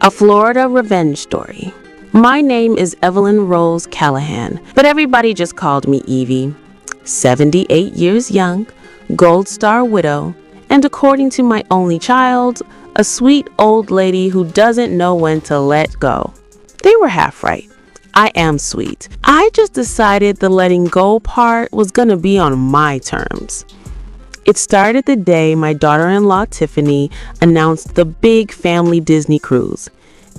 A Florida revenge story. My name is Evelyn Rose Callahan, but everybody just called me Evie. 78 years young, Gold Star widow, and according to my only child, a sweet old lady who doesn't know when to let go. They were half right. I am sweet. I just decided the letting go part was gonna be on my terms. It started the day my daughter-in-law Tiffany announced the big family Disney cruise.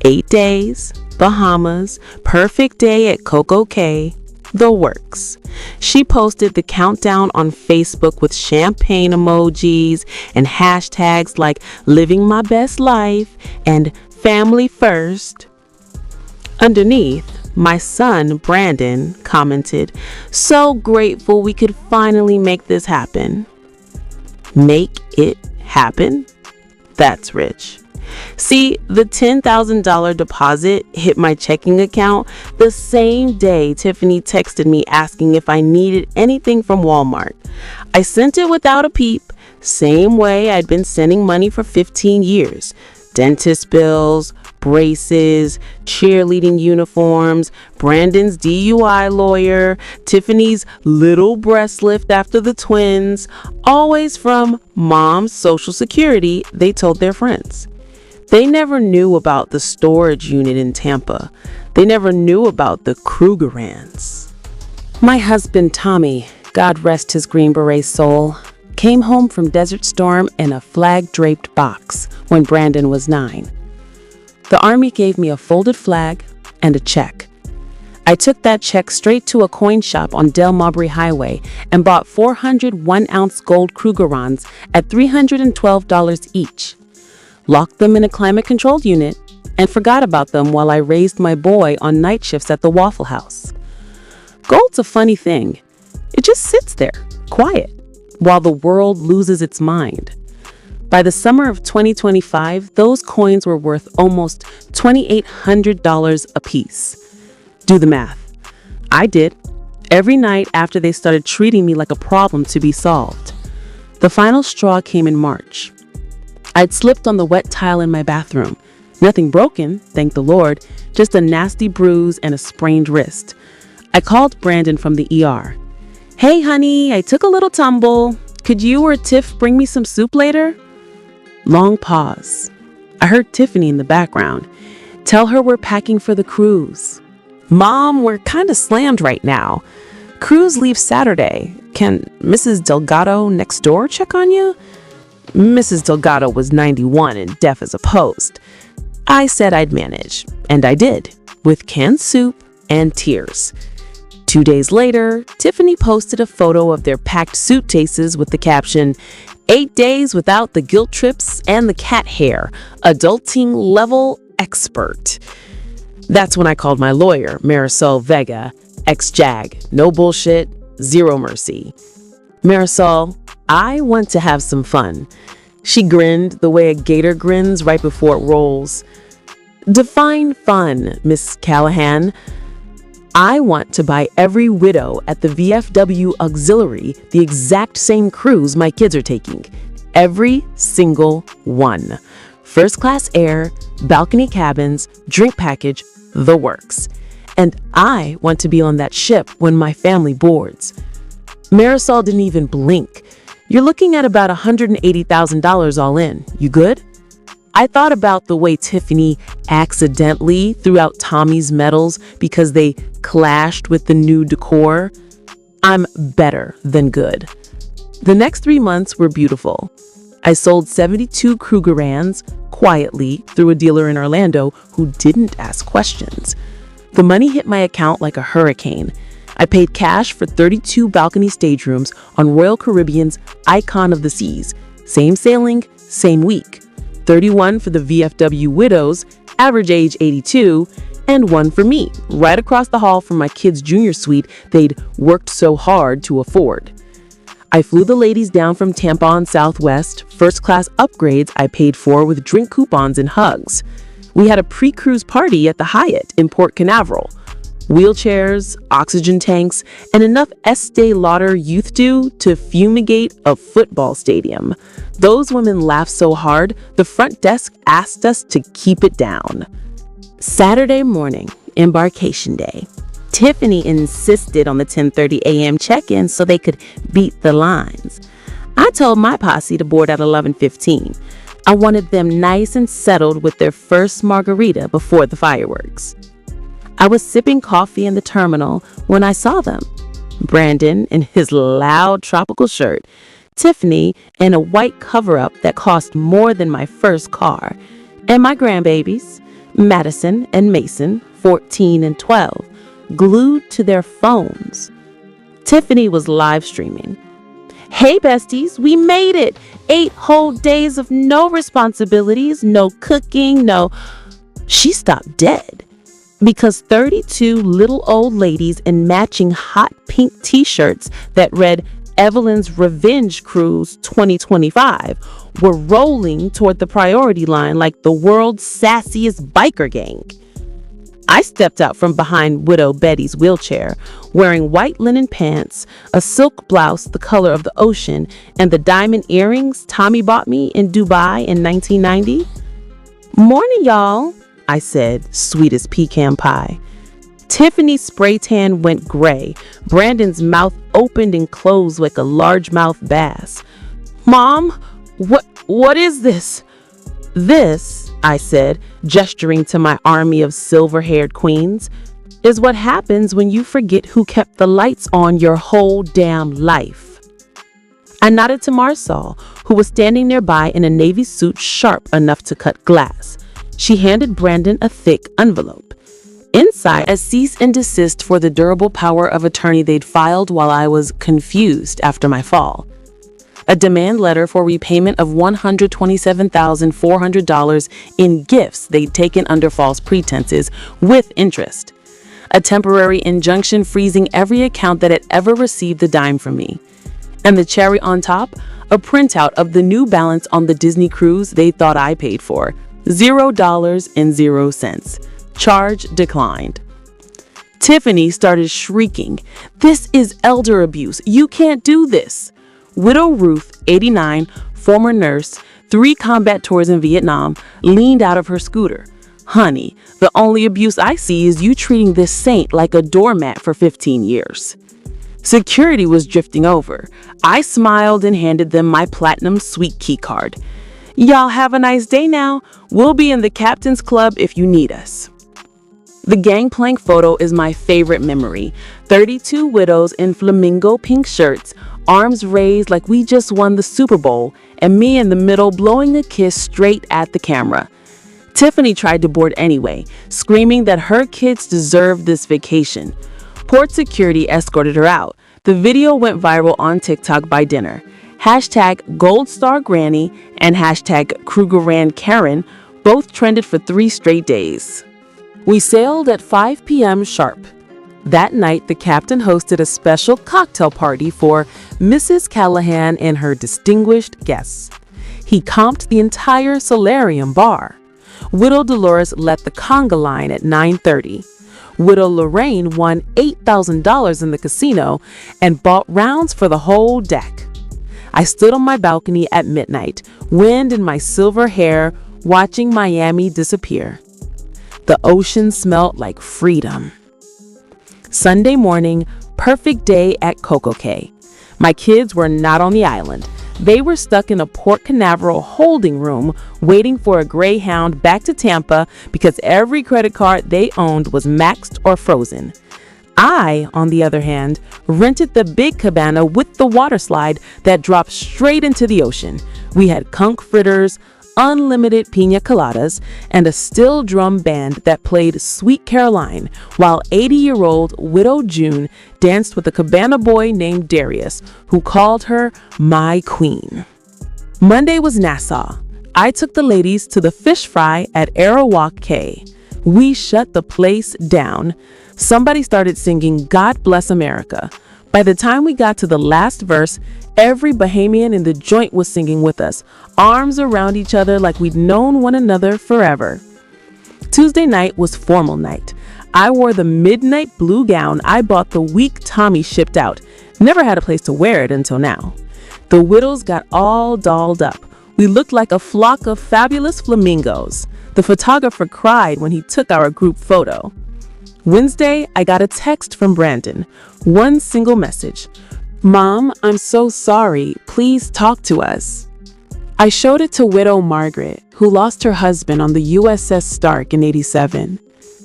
8 days, Bahamas, perfect day at Coco Cay, the works. She posted the countdown on Facebook with champagne emojis and hashtags like living my best life and family first. Underneath, my son, Brandon, commented, "So grateful we could finally make this happen." Make it happen? That's rich. See, the $10,000 deposit hit my checking account the same day Tiffany texted me asking if I needed anything from Walmart. I sent it without a peep, same way I'd been sending money for 15 years. Dentist bills, braces, cheerleading uniforms, Brandon's DUI lawyer, Tiffany's little breast lift after the twins, always from Mom's Social Security, they told their friends. They never knew about the storage unit in Tampa. They never knew about the Krugerrands. My husband, Tommy, God rest his Green Beret soul, came home from Desert Storm in a flag-draped box when Brandon was 9. The Army gave me a folded flag and a check. I took that check straight to a coin shop on Del Mabry Highway and bought 400 one-ounce gold Krugerrands at $312 each. Locked them in a climate-controlled unit and forgot about them while I raised my boy on night shifts at the Waffle House. Gold's a funny thing. It just sits there, quiet, while the world loses its mind. By the summer of 2025, those coins were worth almost $2,800 apiece. Do the math. I did. Every night after they started treating me like a problem to be solved. The final straw came in March. I'd slipped on the wet tile in my bathroom. Nothing broken, thank the Lord, just a nasty bruise and a sprained wrist. I called Brandon from the ER. "Hey, honey, I took a little tumble. Could you or Tiff bring me some soup later?" Long pause. I heard Tiffany in the background. "Tell her we're packing for the cruise." "Mom, we're kind of slammed right now. Cruise leaves Saturday. Can Mrs. Delgado next door check on you?" Mrs. Delgado was 91 and deaf as a post. I said I'd manage, and I did, with canned soup and tears. 2 days later, Tiffany posted a photo of their packed suitcases with the caption, "8 days without the guilt trips and the cat hair, adulting level expert." That's when I called my lawyer, Marisol Vega, ex-JAG, no bullshit, zero mercy. "Marisol, I want to have some fun." She grinned the way a gator grins right before it rolls. "Define fun, Miss Callahan." "I want to buy every widow at the VFW Auxiliary the exact same cruise my kids are taking. Every single one. First class air, balcony cabins, drink package, the works. And I want to be on that ship when my family boards." Marisol didn't even blink. "You're looking at about $180,000 all in. You good?" I thought about the way Tiffany accidentally threw out Tommy's medals because they clashed with the new decor. I'm better than good. The next 3 months were beautiful. I sold 72 Krugerrands quietly through a dealer in Orlando who didn't ask questions. The money hit my account like a hurricane. I paid cash for 32 balcony staterooms on Royal Caribbean's Icon of the Seas. Same sailing, same week. 31 for the VFW widows, average age 82, and 1 for me, right across the hall from my kids' junior suite they'd worked so hard to afford. I flew the ladies down from Tampa on Southwest, first-class upgrades I paid for with drink coupons and hugs. We had a pre-cruise party at the Hyatt in Port Canaveral. wheelchairs, oxygen tanks, and enough Estee Lauder Youth Dew to fumigate a football stadium. Those women laughed so hard, the front desk asked us to keep it down. Saturday morning, embarkation day. Tiffany insisted on the 10:30 a.m. check-in so they could beat the lines. I told my posse to board at 11:15. I wanted them nice and settled with their first margarita before the fireworks. I was sipping coffee in the terminal when I saw them. Brandon in his loud tropical shirt, Tiffany in a white cover-up that cost more than my first car, and my grandbabies, Madison and Mason, 14 and 12, glued to their phones. Tiffany was live streaming. "Hey besties, we made it! 8 whole days of no responsibilities, no cooking, no..." She stopped dead because 32 little old ladies in matching hot pink t-shirts that read Evelyn's Revenge Cruise 2025 were rolling toward the priority line like the world's sassiest biker gang. I stepped out from behind Widow Betty's wheelchair, wearing white linen pants, a silk blouse the color of the ocean, and the diamond earrings Tommy bought me in Dubai in 1990. "Morning, y'all," I said, sweet as pecan pie. Tiffany's spray tan went gray. Brandon's mouth opened and closed like a largemouth bass. "Mom, what is this?" "This," I said, gesturing to my army of silver-haired queens, "is what happens when you forget who kept the lights on your whole damn life." I nodded to Marsal, who was standing nearby in a navy suit sharp enough to cut glass. She handed Brandon a thick envelope. Inside, a cease and desist for the durable power of attorney they'd filed while I was confused after my fall. A demand letter for repayment of $127,400 in gifts they'd taken under false pretenses with interest. A temporary injunction freezing every account that had ever received a dime from me. And the cherry on top, a printout of the new balance on the Disney cruise they thought I paid for. $0.00. Charge declined. Tiffany started shrieking, "This is elder abuse. You can't do this." Widow Ruth, 89, former nurse, 3 combat tours in Vietnam, leaned out of her scooter. "Honey, the only abuse I see is you treating this saint like a doormat for 15 years. Security was drifting over. I smiled and handed them my platinum sweet key card. "Y'all have a nice day now. We'll be in the Captain's Club if you need us." The gangplank photo is my favorite memory. 32 widows in flamingo pink shirts, arms raised like we just won the Super Bowl, and me in the middle blowing a kiss straight at the camera. Tiffany tried to board anyway, screaming that her kids deserved this vacation. Port security escorted her out. The video went viral on TikTok by dinner. Hashtag Gold Star Granny and hashtag Krugerrand Karen both trended for 3 straight days. We sailed at 5 p.m. sharp. That night, the captain hosted a special cocktail party for Mrs. Callahan and her distinguished guests. He comped the entire solarium bar. Widow Dolores led the conga line at 9:30. Widow Lorraine won $8,000 in the casino and bought rounds for the whole deck. I stood on my balcony at midnight, wind in my silver hair, watching Miami disappear. The ocean smelled like freedom. Sunday morning, perfect day at Coco Cay. My kids were not on the island. They were stuck in a Port Canaveral holding room waiting for a Greyhound back to Tampa because every credit card they owned was maxed or frozen. I, on the other hand, rented the big cabana with the water slide that dropped straight into the ocean. We had conch fritters, unlimited pina coladas, and a steel drum band that played Sweet Caroline, while 80-year-old Widow June danced with a cabana boy named Darius, who called her my queen. Monday was Nassau. I took the ladies to the fish fry at Arawak Cay. We shut the place down. Somebody started singing God Bless America. By the time we got to the last verse, every Bahamian in the joint was singing with us, arms around each other like we'd known one another forever. Tuesday night was formal night. I wore the midnight blue gown I bought the week Tommy shipped out. Never had a place to wear it until now. The widows got all dolled up. We looked like a flock of fabulous flamingos. The photographer cried when he took our group photo. Wednesday, I got a text from Brandon. One single message. "Mom, I'm so sorry. Please talk to us." I showed it to widow Margaret, who lost her husband on the USS Stark in '87.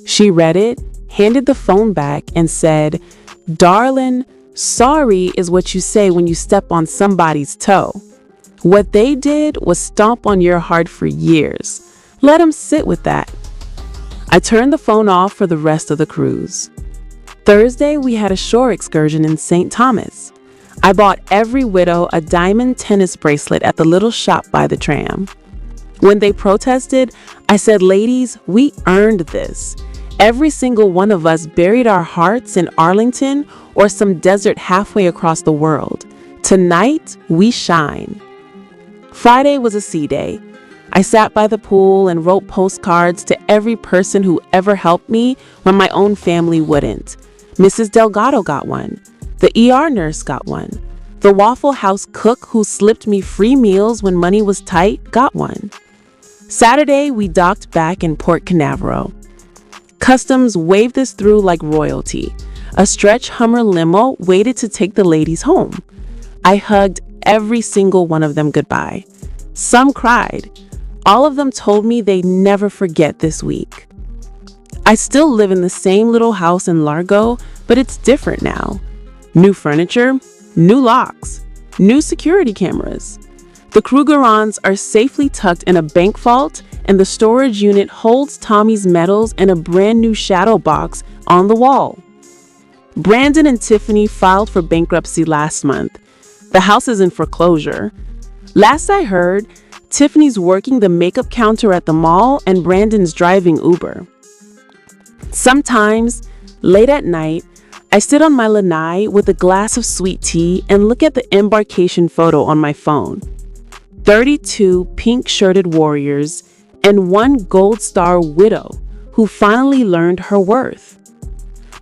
She read it, handed the phone back, and said, "Darling, sorry is what you say when you step on somebody's toe. What they did was stomp on your heart for years. Let them sit with that." I turned the phone off for the rest of the cruise. Thursday, we had a shore excursion in St. Thomas. I bought every widow a diamond tennis bracelet at the little shop by the tram. When they protested, I said, "Ladies, we earned this. Every single one of us buried our hearts in Arlington or some desert halfway across the world. Tonight, we shine." Friday was a sea day. I sat by the pool and wrote postcards to every person who ever helped me when my own family wouldn't. Mrs. Delgado got one. The ER nurse got one. The Waffle House cook who slipped me free meals when money was tight got one. Saturday, we docked back in Port Canaveral. Customs waved us through like royalty. A stretch Hummer limo waited to take the ladies home. I hugged every single one of them goodbye. Some cried. All of them told me they'd never forget this week. I still live in the same little house in Largo, but it's different now. New furniture, new locks, new security cameras. The Krugerrands are safely tucked in a bank vault, and the storage unit holds Tommy's medals and a brand new shadow box on the wall. Brandon and Tiffany filed for bankruptcy last month. The house is in foreclosure. Last I heard, Tiffany's working the makeup counter at the mall and Brandon's driving Uber. Sometimes, late at night, I sit on my lanai with a glass of sweet tea and look at the embarkation photo on my phone. 32 pink-shirted warriors and one gold star widow who finally learned her worth.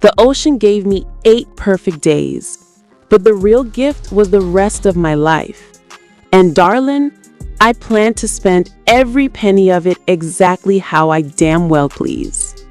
The ocean gave me 8 perfect days, but the real gift was the rest of my life. And darling, I plan to spend every penny of it exactly how I damn well please.